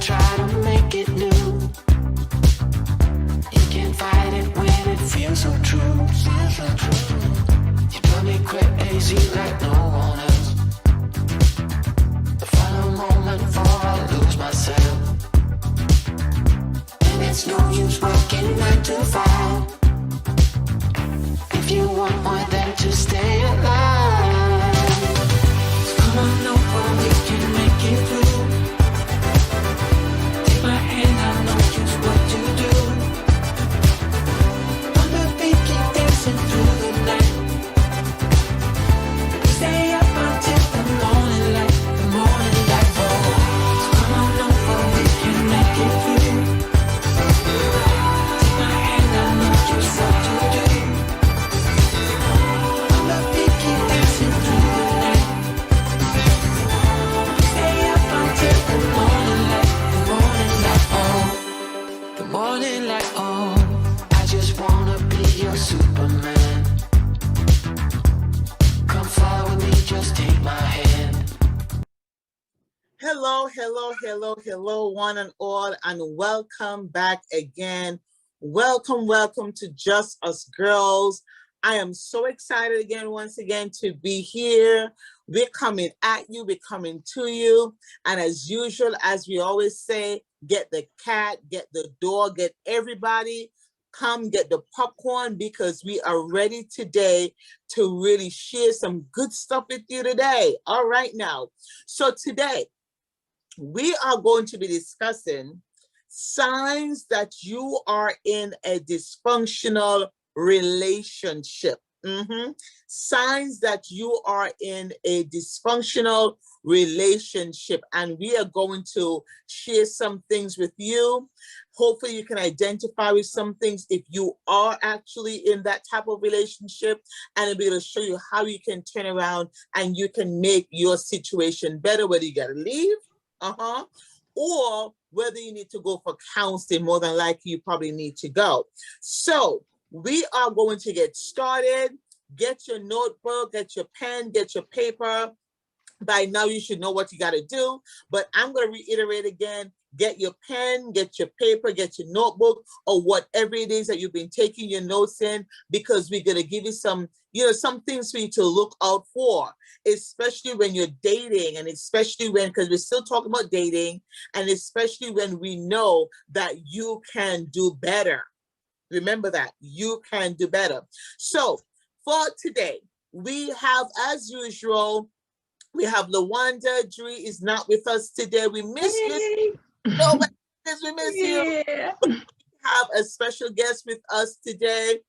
try to make it new. You can't fight it when it feels so true. You drive me crazy like no one else. The final moment before I lose myself. And it's no use working 9 to 5 if you want more than to stay alive. So come on over, we can make it through. Take my hand, I know just what to do. On the beat, keep dancing through the night. We stay up until the morning light, the morning light. Oh, so come on over, we can make it through. Take my hand, I know just what to do. On the beat, keep dancing through the night. We stay up until the morning light, the morning light. Oh, the morning light. Oh, I just wanna be your Superman. Come fly with me, just take my hand. Hello, hello, hello, hello, one and all, and welcome back again. Welcome, welcome to Just Us Girls. I am so excited again, once again, to be here. We're coming at you, we're coming to you. And as usual, as we always say, get the cat, get the dog, get everybody. Come get the popcorn because we are ready today to really share some good stuff with you today. All right now. So today, we are going to be discussing signs that you are in a dysfunctional relationship. Signs that you are in a dysfunctional relationship. And we are going to share some things with you. Hopefully you can identify with some things if you are actually in that type of relationship, and I'll be able to show you how you can turn around and you can make your situation better, whether you got to leave, or whether you need to go for counseling. More than likely, you probably need to go. So we are going to get started. Get your notebook, get your pen, get your paper. By now, you should know what you got to do, but I'm going to reiterate again. Get your pen, get your paper, get your notebook, or whatever it is that you've been taking your notes in, because we're going to give you some, some things for you to look out for, especially when you're dating, and especially because we're still talking about dating, and especially when we know that you can do better. Remember that you can do better. So for today, we have, as usual, we have LaWanda. Dree is not with us today. We miss you. No, we miss you. But we have a special guest with us today,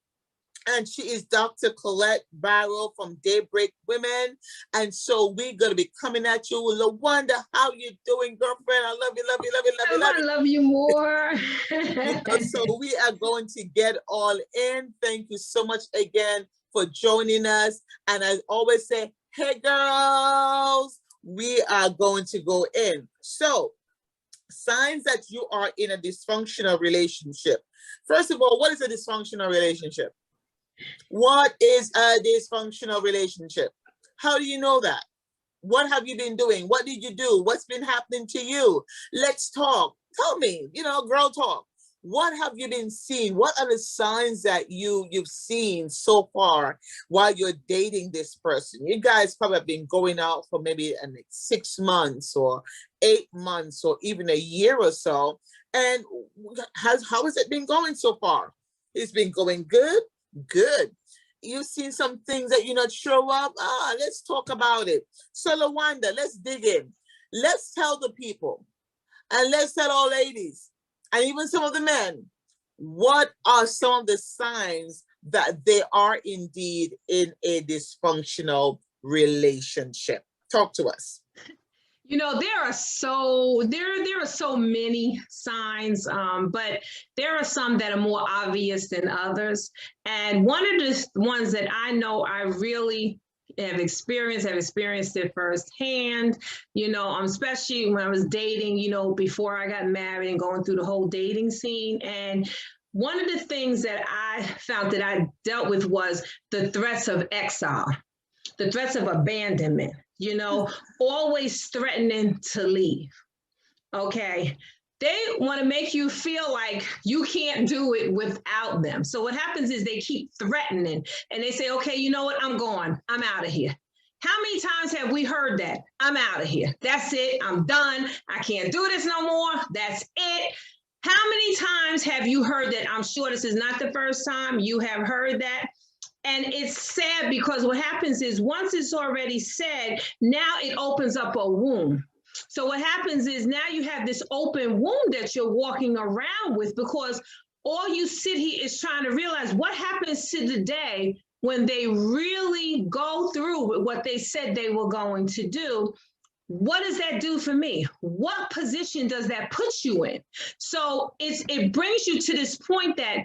and she is Dr. Colette Barrow from Daybreak Women. And so we're going to be coming at you. LaWanda, how you doing, girlfriend? I love you, love you, love you, love you, love you. I love you more. So we are going to get all in. Thank you so much again for joining us. And I always say, hey, girls, we are going to go in. So signs that you are in a dysfunctional relationship. First of all, what is a dysfunctional relationship? What is a dysfunctional relationship? How do you know that? What have you been doing? What did you do? What's been happening to you? Let's talk. Tell me, girl talk. What have you been seeing? What are the signs that you've seen so far while you're dating this person? You guys probably have been going out for maybe 6 months or 8 months or even a year or so. And how has it been going so far? It's been going good? Good. You've seen some things that you're not sure of? Let's talk about it. So LaWanda, let's dig in. Let's tell the people, and let's tell all ladies, and even some of the men, what are some of the signs that they are indeed in a dysfunctional relationship? Talk to us. There are so many signs, but there are some that are more obvious than others. And one of the ones that I know I really have experienced it firsthand, especially when I was dating, before I got married and going through the whole dating scene. And one of the things that I found that I dealt with was the threats of exile, the threats of abandonment, always threatening to leave. Okay. They want to make you feel like you can't do it without them. So what happens is they keep threatening and they say, okay, you know what? I'm going. I'm out of here. How many times have we heard that? I'm out of here. That's it. I'm done. I can't do this no more. That's it. How many times have you heard that? I'm sure this is not the first time you have heard that. And it's sad because what happens is once it's already said, now it opens up a wound. So what happens is now you have this open wound that you're walking around with, because all you sit here is trying to realize what happens to the day when they really go through with what they said they were going to do. What does that do for me? What position does that put you in? So it brings you to this point that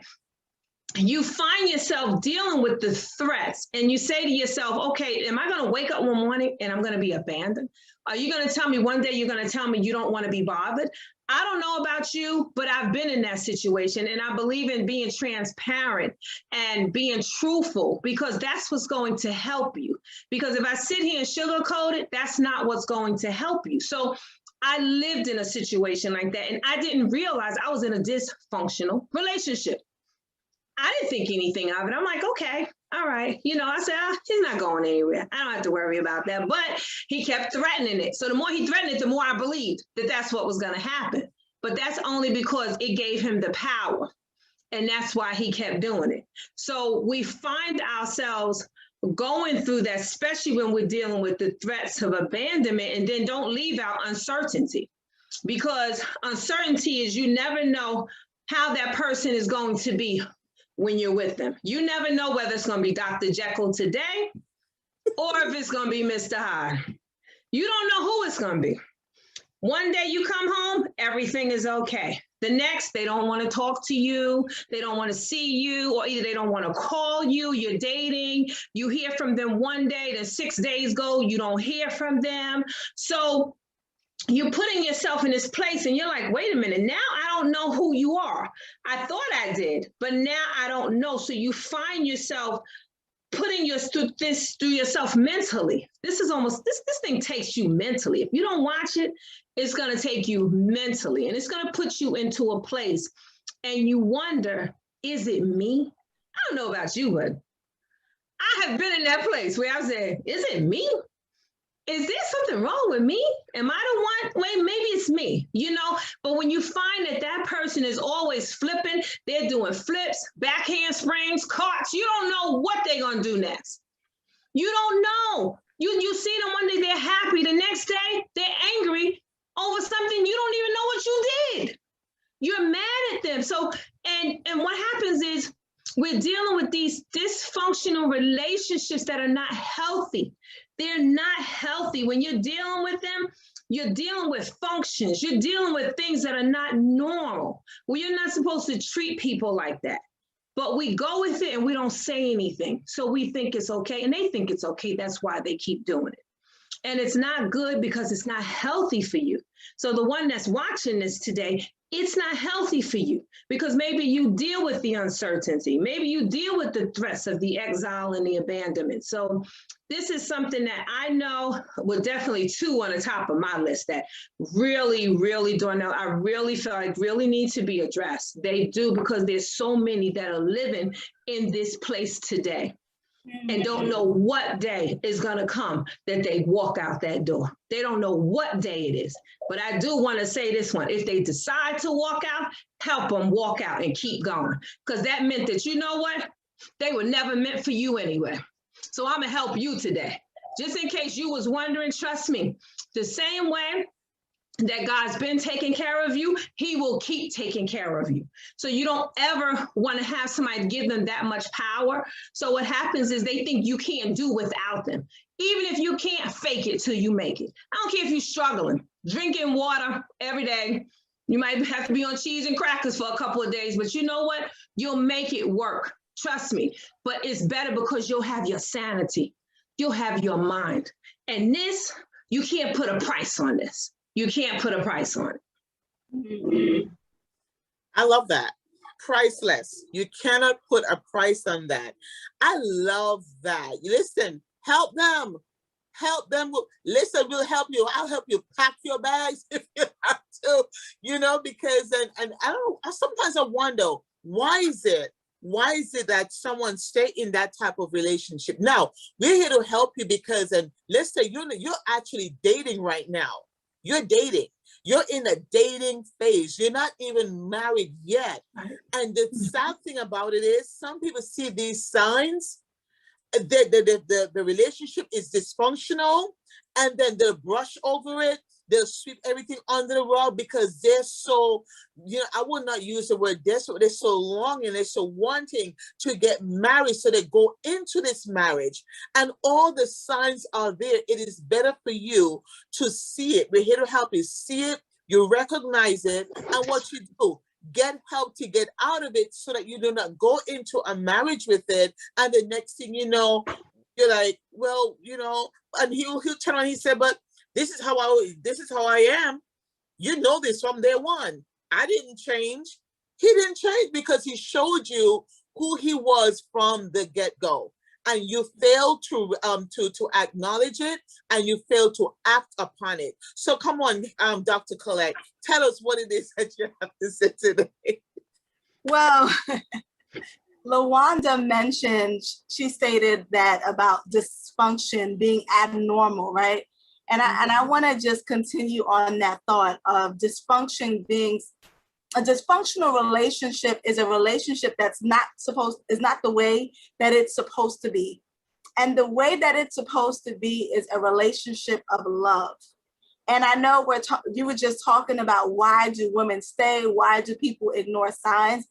you find yourself dealing with the threats and you say to yourself, okay, am I going to wake up one morning and I'm going to be abandoned? Are you going to tell me one day you're going to tell me you don't want to be bothered? I don't know about you, but I've been in that situation, and I believe in being transparent and being truthful, because that's what's going to help you. Because if I sit here and sugarcoat it, that's not what's going to help you. So I lived in a situation like that, and I didn't realize I was in a dysfunctional relationship. I didn't think anything of it. I'm like, okay, all right. I said, he's not going anywhere. I don't have to worry about that. But he kept threatening it. So the more he threatened it, the more I believed that that's what was going to happen. But that's only because it gave him the power. And that's why he kept doing it. So we find ourselves going through that, especially when we're dealing with the threats of abandonment. And then don't leave out uncertainty, because uncertainty is you never know how that person is going to be when you're with them. You never know whether it's going to be Dr. Jekyll today or if it's going to be Mr. Hyde. You don't know who it's going to be. One day you come home, everything is okay. The next, they don't want to talk to you. They don't want to see you, or either they don't want to call you. You're dating. You hear from them one day, then 6 days go, you don't hear from them. So you're putting yourself in this place and you're like, wait a minute, now I don't know who you are. I thought I did, but now I don't know. So you find yourself putting this through yourself mentally. This is almost, this thing takes you mentally. If you don't watch it, it's going to take you mentally, and it's going to put you into a place and you wonder, is it me? I don't know about you, but I have been in that place where I said, is it me? Is there something wrong with me? Am I the one? Wait, maybe it's me, But when you find that that person is always flipping, they're doing flips, backhand springs, carts, you don't know what they're going to do next. You don't know. You see them one day, they're happy. The next day, they're angry over something you don't even know what you did. You're mad at them. So, and what happens is we're dealing with these dysfunctional relationships that are not healthy. They're not healthy. When you're dealing with them, you're dealing with functions. You're dealing with things that are not normal. Well, you're not supposed to treat people like that. But we go with it and we don't say anything. So we think it's okay, and they think it's okay. That's why they keep doing it. And it's not good because it's not healthy for you. So the one that's watching this today, it's not healthy for you, because maybe you deal with the uncertainty. Maybe you deal with the threats of the exile and the abandonment. So this is something that I know, well, definitely two on the top of my list that really, really don't know. I really feel like really need to be addressed. They do, because there's so many that are living in this place today and don't know what day is going to come that they walk out that door. They don't know what day it is. But I do want to say this one. If they decide to walk out, help them walk out and keep going. Because that meant that, you know what? They were never meant for you anyway. So I'm going to help you today. Just in case you was wondering, trust me, the same way that God's been taking care of you, he will keep taking care of you. So you don't ever want to have somebody give them that much power. So what happens is they think you can't do without them. Even if you can't, fake it till you make it. I don't care if you're struggling, drinking water every day. You might have to be on cheese and crackers for a couple of days, but you know what? You'll make it work. Trust me. But it's better because you'll have your sanity. You'll have your mind. And this, you can't put a price on this. You can't put a price on it. Mm-hmm. I love that. Priceless. You cannot put a price on that. I love that. Listen, help them. Help them. Listen, we'll help you. I'll help you pack your bags if you have too, because and I don't sometimes I wonder why is it that someone stay in that type of relationship? Now, we're here to help you because, and let's say you're actually dating right now. You're dating. You're in a dating phase. You're not even married yet. And the sad thing about it is some people see these signs. The relationship is dysfunctional, and then they'll brush over it. They'll sweep everything under the rug because they're so, I would not use the word desperate. They're so longing, they're so wanting to get married. So they go into this marriage and all the signs are there. It is better for you to see it. We're here to help you see it. You recognize it, and what you do, get help to get out of it so that you do not go into a marriage with it. And the next thing you know, you're like, well, and he'll turn on, he said, but this is how I am. You know this from day one. I didn't change. He didn't change because he showed you who he was from the get-go. And you failed to acknowledge it, and you failed to act upon it. So come on, Dr. Colette, tell us what it is that you have to say today. Well, LaWanda mentioned, she stated that about dysfunction being abnormal, right? And I want to just continue on that thought of dysfunction being a dysfunctional relationship is a relationship that's not the way that it's supposed to be. And the way that it's supposed to be is a relationship of love. And I know you were just talking about why do women stay? Why do people ignore signs?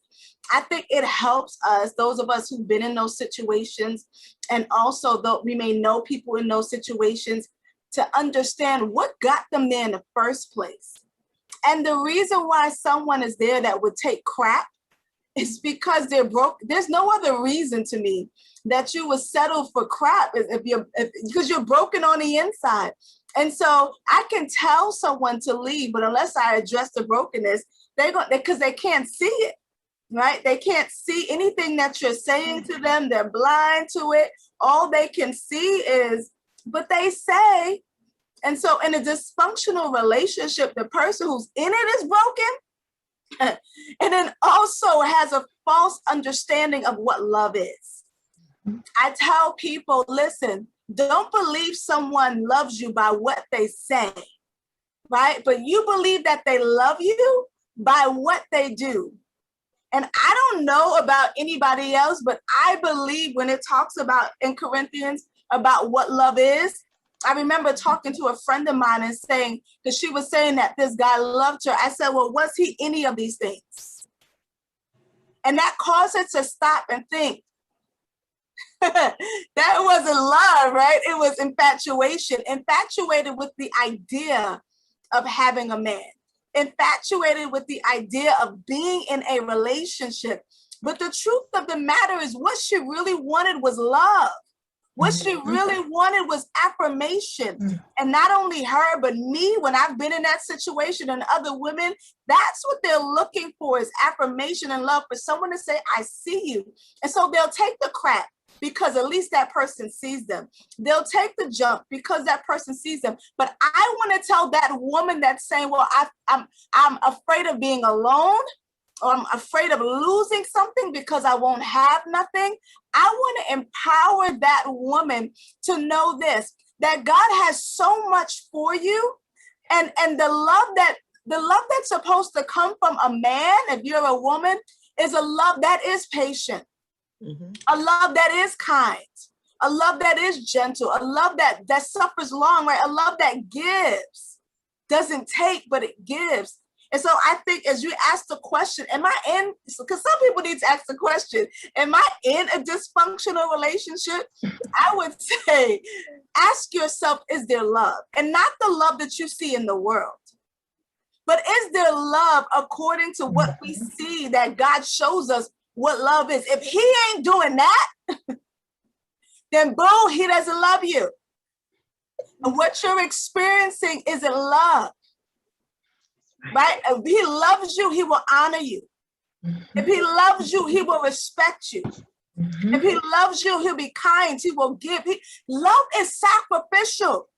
I think it helps us, those of us who've been in those situations, and also though we may know people in those situations, to understand what got them there in the first place. And the reason why someone is there that would take crap is because they're broke. There's no other reason to me that you would settle for crap because you're broken on the inside. And so I can tell someone to leave, but unless I address the brokenness, because they can't see it, right? They can't see anything that you're saying to them. They're blind to it. All they can see is, but they say. And so in a dysfunctional relationship, the person who's in it is broken and then also has a false understanding of what love is. I tell people, listen, don't believe someone loves you by what they say, right? But you believe that they love you by what they do. And I don't know about anybody else, but I believe when it talks about in Corinthians about what love is, I remember talking to a friend of mine and saying, because she was saying that this guy loved her. I said, well, was he any of these things? And that caused her to stop and think. That wasn't love, right? It was infatuation, infatuated with the idea of having a man, infatuated with the idea of being in a relationship. But the truth of the matter is what she really wanted was love. What she really wanted was affirmation. And not only her, but me, when I've been in that situation and other women, that's what they're looking for is affirmation and love, for someone to say, I see you. And so they'll take the crap because at least that person sees them. They'll take the jump because that person sees them. But I want to tell that woman that's saying, well, I'm afraid of being alone, or I'm afraid of losing something because I won't have nothing. I want to empower that woman to know this, that God has so much for you. And the love that's supposed to come from a man, if you're a woman, is a love that is patient, a love that is kind, a love that is gentle, a love that suffers long, right? A love that gives, doesn't take, but it gives. And so I think as you ask the question, am I in, because some people need to ask the question, am I in a dysfunctional relationship? I would say, ask yourself, is there love? And not the love that you see in the world, but is there love according to what we see that God shows us what love is? If he ain't doing that, then boo, he doesn't love you. And what you're experiencing isn't love. Right? If he loves you, he will honor you. If he loves you, he will respect you. If he loves you, he'll be kind. He will give. Love is sacrificial.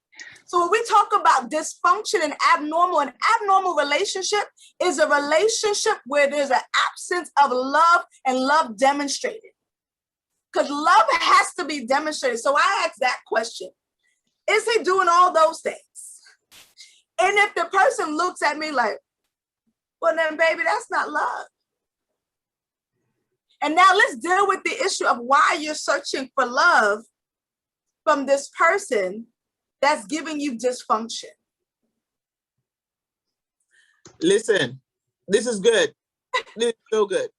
So when we talk about dysfunction and an abnormal relationship is a relationship where there's an absence of love and love demonstrated. Because love has to be demonstrated. So I ask that question. Is he doing all those things? And if the person looks at me like, well, then baby, that's not love. And now let's deal with the issue of why you're searching for love from this person that's giving you dysfunction. Listen, this is good. This is so good.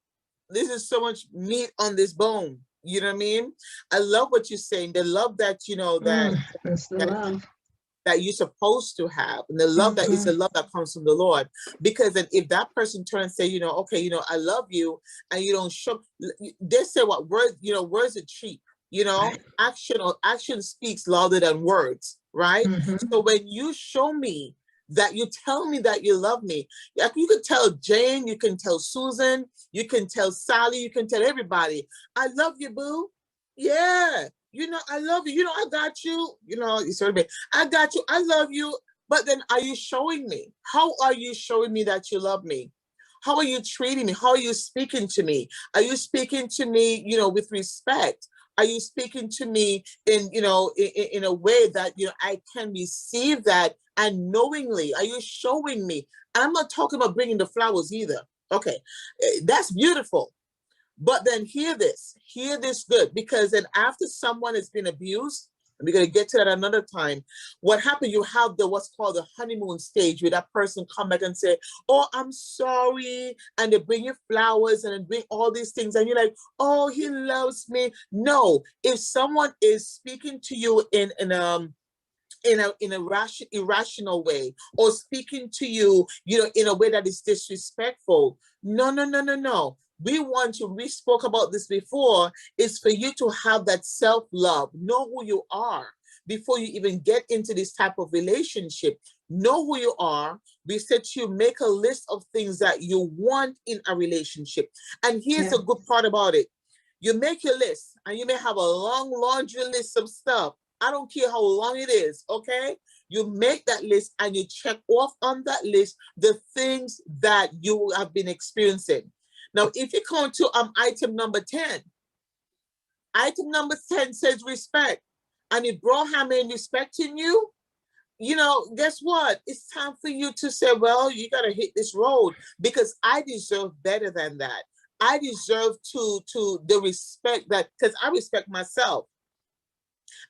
This is so much meat on this bone. You know what I mean? I love what you're saying. The love that, you know, That's the love that you're supposed to have, and the love that is the love that comes from the Lord. Because then if that person turns and say, you know, okay, you know, I love you, and you don't show, they say what words, you know, words are cheap, you know, action speaks louder than words, right? So when you show me that, you tell me that you love me, like you can tell Jane, you can tell Susan, you can tell Sally, you can tell everybody, I love you, boo. Yeah. You know, I love you. You know, I got you. You know, you sort of me. I got you. I love you. But then are you showing me? How are you showing me that you love me? How are you treating me? How are you speaking to me? Are you speaking to me, you know, with respect? Are you speaking to me in, you know, in a way that, you know, I can receive that and knowingly? Are you showing me? I'm not talking about bringing the flowers either. Okay, that's beautiful. But then hear this good, because then after someone has been abused, and we're going to get to that another time, what happened, you have the what's called the honeymoon stage, where that person come back and say, oh, I'm sorry, and they bring you flowers and they bring all these things, and you're like, oh, he loves me. No, if someone is speaking to you in a irrational way, or speaking to you, you know, in a way that is disrespectful, no. We spoke about this before, is for you to have that self-love, know who you are before you even get into this type of relationship. Know who you are. We said to you, make a list of things that you want in a relationship. And here's a good part about it. You make your list, and you may have a long laundry list of stuff. I don't care how long it is, okay? You make that list and you check off on that list the things that you have been experiencing. Now, if you come to item number 10, item number 10 says respect. And if Broham ain't respecting you, you know, guess what? It's time for you to say, well, you got to hit this road, because I deserve better than that. I deserve to the respect that, because I respect myself.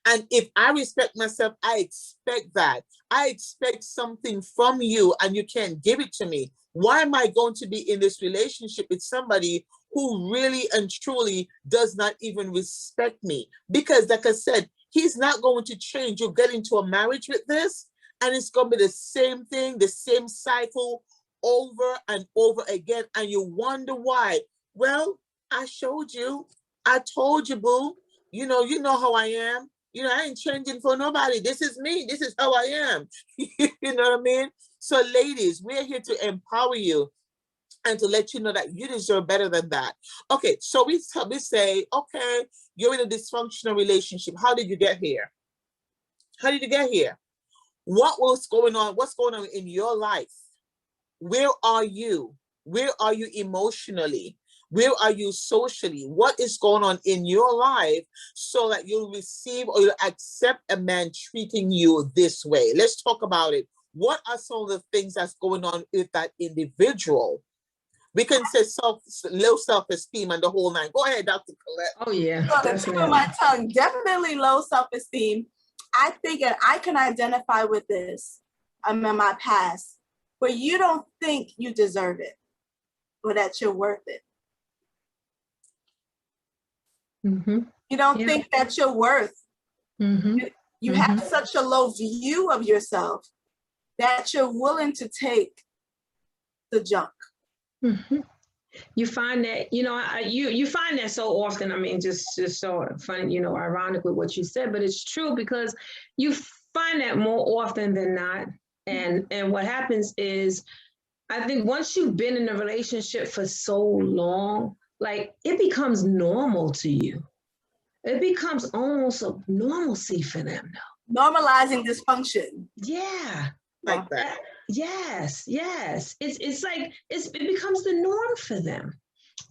And if I respect myself, I expect that. I expect something from you, and you can't give it to me. Why am I going to be in this relationship with somebody who really and truly does not even respect me? Because like I said, he's not going to change. You get into a marriage with this, and it's going to be the same thing, the same cycle over and over again. And you wonder why. Well, I showed you. I told you, boo. You know how I am. You know, I ain't changing for nobody. This is me. This is how I am. You know what I mean? So ladies, we're here to empower you and to let you know that you deserve better than that. Okay, so we say, okay, you're in a dysfunctional relationship. How did you get here? How did you get here? What was going on? What's going on in your life? Where are you? Where are you emotionally? Where are you socially? What is going on in your life so that you'll receive or you'll accept a man treating you this way? Let's talk about it. What are some of the things that's going on with that individual? We can say low self-esteem and the whole nine. Go ahead, Dr. Colette. Oh yeah. So the tip of my tongue, definitely low self-esteem. I think that I can identify with this in my past, where you don't think you deserve it or that you're worth it. Mm-hmm. You don't think that you're worth. Mm-hmm. You have such a low view of yourself that you're willing to take the junk. Mm-hmm. You find that, you know, you find that so often. I mean, just so funny, you know, ironic with what you said, but it's true, because you find that more often than not. And what happens is, I think once you've been in a relationship for so long, like it becomes normal to you. It becomes almost a normalcy for them now. Normalizing dysfunction. Yeah. Like that. Yes. It's like it becomes the norm for them.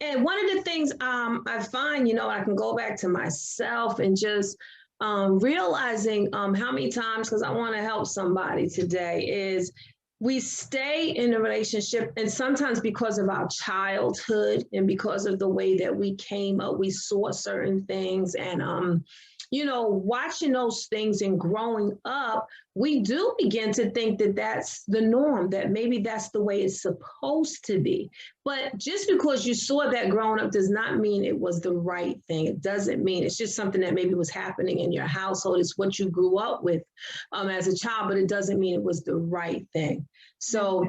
And one of the things I find, I can go back to myself and just realizing how many times, because I want to help somebody today, is we stay in a relationship, and sometimes because of our childhood and because of the way that we came up, we saw certain things, and watching those things and growing up, we do begin to think that that's the norm, that maybe that's the way it's supposed to be. But just because you saw that growing up does not mean it was the right thing. It doesn't mean it's just something that maybe was happening in your household. It's what you grew up with as a child, but it doesn't mean it was the right thing. So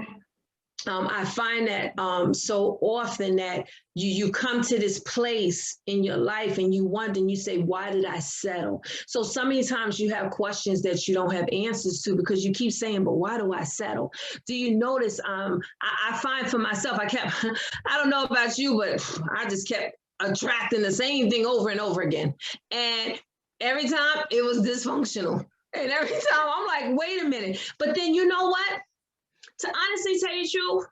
I find that so often that you come to this place in your life and you wonder and you say, why did I settle? So many times you have questions that you don't have answers to because you keep saying, but why do I settle? Do you notice, I find for myself, I don't know about you, but I just kept attracting the same thing over and over again. And every time it was dysfunctional. And every time I'm like, wait a minute. But then you know what? To honestly tell you the truth,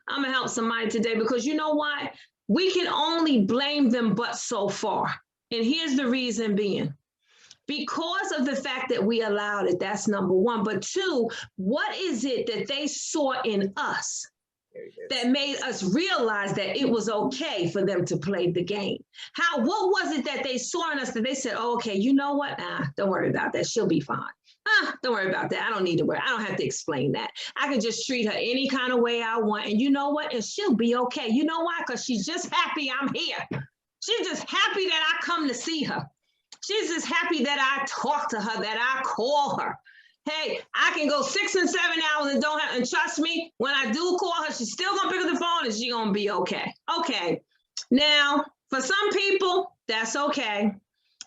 I'm gonna help somebody today because you know why? We can only blame them but so far. And here's the reason being. Because of the fact that we allowed it, that's number one. But two, what is it that they saw in us that made us realize that it was okay for them to play the game? What was it that they saw in us that they said, oh, okay, you know what? Don't worry about that. She'll be fine. Don't worry about that. I don't need to worry. I don't have to explain that. I can just treat her any kind of way I want. And you know what? And she'll be okay. You know why? Because she's just happy I'm here. She's just happy that I come to see her. She's just happy that I talk to her, that I call her. Hey, I can go 6 and 7 hours and don't have, and trust me, when I do call her, she's still gonna pick up the phone and she's gonna be okay. Okay. Now, for some people, that's okay.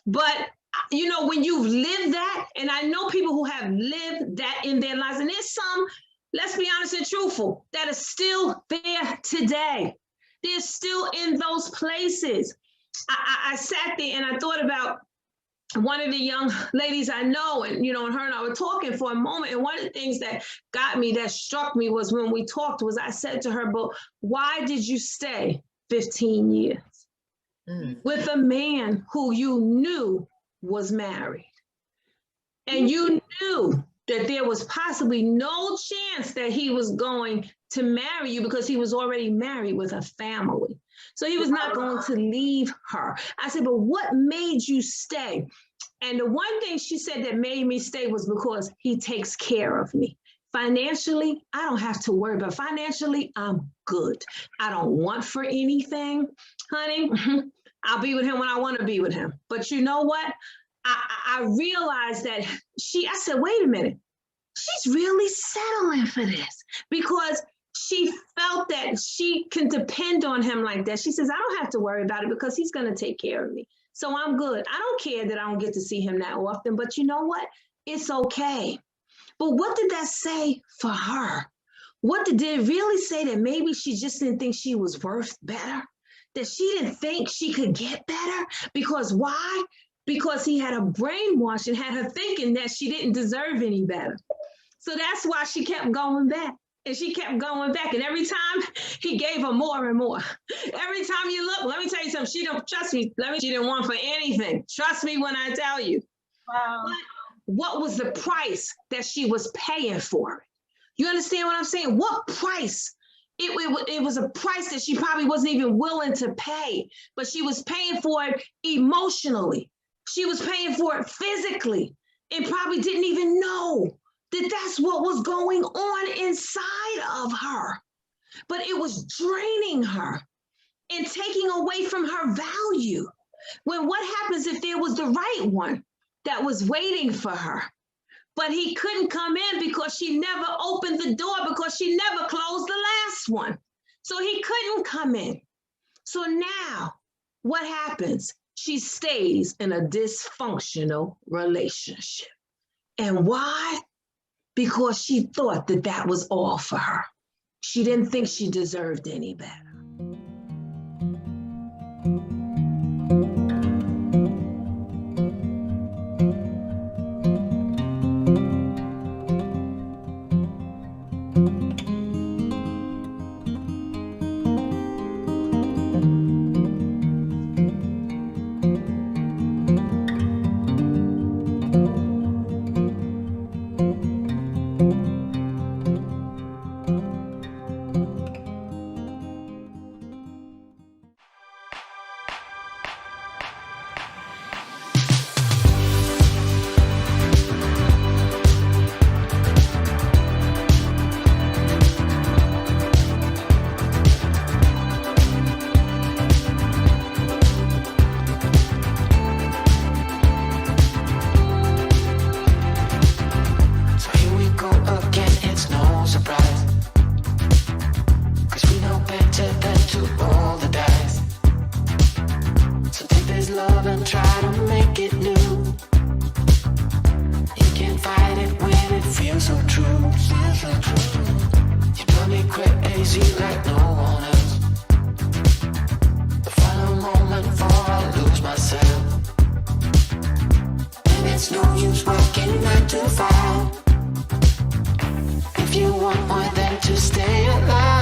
But when you've lived that, and I know people who have lived that in their lives, and there's some, let's be honest and truthful, that are still there today. They're still in those places. I sat there and I thought about one of the young ladies I know, and and her and I were talking for a moment, and one of the things that struck me was when we talked was I said to her, but why did you stay 15 years with a man who you knew was married? And you knew that there was possibly no chance that he was going to marry you because he was already married with a family. So he was not going to leave her. I said, but what made you stay? And the one thing she said that made me stay was because he takes care of me. Financially, I don't have to worry about. Financially, I'm good. I don't want for anything, honey. I'll be with him when I want to be with him. But you know what? I realized that I said, wait a minute. She's really settling for this because she felt that she can depend on him like that. She says, I don't have to worry about it because he's going to take care of me. So I'm good. I don't care that I don't get to see him that often, but you know what? It's okay. But what did that say for her? Did it really say that maybe she just didn't think she was worth better? That she didn't think she could get better? Because why? Because he had a brainwash and had her thinking that she didn't deserve any better. So that's why she kept going back. And she kept going back. And every time he gave her more and more. Every time you look, let me tell you something. She don't trust me. She didn't want for anything. Trust me when I tell you. Wow. What was the price that she was paying for it? You understand what I'm saying? What price? It was a price that she probably wasn't even willing to pay, but she was paying for it emotionally. She was paying for it physically and probably didn't even know that that's what was going on inside of her. But it was draining her and taking away from her value. What happens if there was the right one that was waiting for her? But he couldn't come in because she never opened the door because she never closed the last one. So he couldn't come in. So now what happens? She stays in a dysfunctional relationship. And why? Because she thought that that was all for her. She didn't think she deserved any better. So here we go again, it's no surprise. 'Cause we know better than to roll the dice. So take this love and try to make it new. You can't fight it when it feels so true. You drive me crazy like no one else. The final moment before I lose myself. And it's no use working 9 to 5 if you want more than to stay alive.